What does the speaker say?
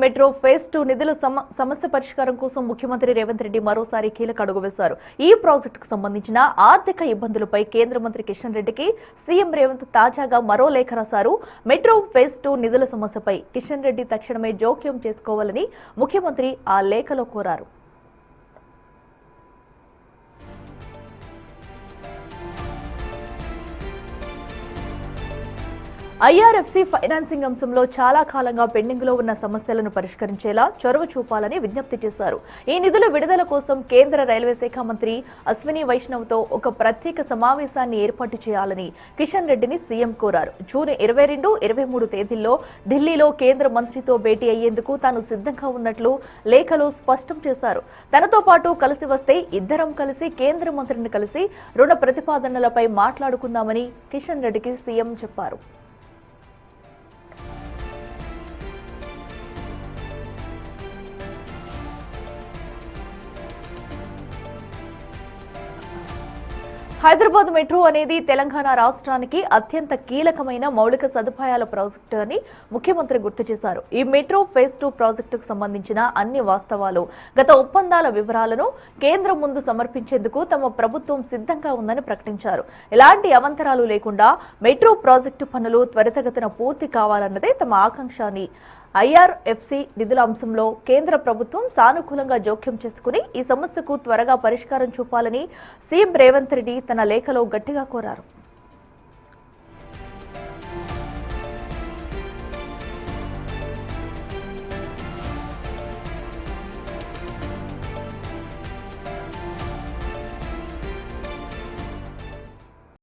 Metro phase 2 నిధుల సమస్య పరిష్కారం కోసం ముఖ్యమంత్రి రేవంత్ రెడ్డి మరోసారి కీలక అడుగు వేశారు. ఈ ప్రాజెక్టుకు సంబంధించిన ఆర్థిక ఇబ్బందులపై కేంద్ర మంత్రి కిషన్ రెడ్డికి సీఎం రేవంత్ తాజాగా మరో లేఖ రాశారు. మెట్రో ఫేజ్ 2 నిధుల సమస్యపై కిషన్ రెడ్డి తక్షణమే జోక్యం చేసుకోవాలని ముఖ్యమంత్రి ఆ లేఖలో కోరారు. ఐఆర్ఎఫ్సి ఫైనాన్సింగ్ అంశంలో చాలా కాలంగా పెండింగ్లో ఉన్న సమస్యలను పరిష్కరించేలా చొరవ చూపాలని విజ్ఞప్తి చేశారు. ఈ నిధుల విడుదల కోసం కేంద్ర రైల్వే శాఖ మంత్రి అశ్విని వైష్ణవ్తో ఒక ప్రత్యేక సమావేశాన్ని ఏర్పాటు చేయాలని కిషన్ రెడ్డిని సీఎం కోరారు. జూన్ 22, 23 తేదీల్లో ఢిల్లీలో కేంద్ర మంత్రితో భేటీ అయ్యేందుకు తాను సిద్ధంగా ఉన్నట్లు లేఖలో స్పష్టం చేశారు. తనతో పాటు కలిసి వస్తే ఇద్దరం కలిసి కేంద్ర మంత్రిని కలిసి రుణ ప్రతిపాదనలపై మాట్లాడుకుందామని కిషన్ రెడ్డికి సీఎం చెప్పారు. హైదరాబాద్ మెట్రో అనేది తెలంగాణ రాష్ట్రానికి అత్యంత కీలకమైన మౌలిక సదుపాయాల ప్రాజెక్టు అని ముఖ్యమంత్రి గుర్తు చేశారు. ఈ మెట్రో ఫేజ్ 2 ప్రాజెక్టుకు సంబంధించిన అన్ని వాస్తవాలు, గత ఒప్పందాల వివరాలను కేంద్రం ముందు సమర్పించేందుకు తమ ప్రభుత్వం సిద్ధంగా ఉందని ప్రకటించారు. ఎలాంటి అవంతరాలు లేకుండా మెట్రో ప్రాజెక్టు పనులు త్వరితగతిన పూర్తి కావాలన్నదే తమ ఆకాంక్ష అని ఐఆర్ఎఫ్సి నిధుల అంశంలో కేంద్ర ప్రభుత్వం సానుకూలంగా జోక్యం చేసుకుని ఈ సమస్యకు త్వరగా పరిష్కారం చూపాలని సీఎం రేవంత్ రెడ్డి తన లేఖలో గట్టిగా కోరారు.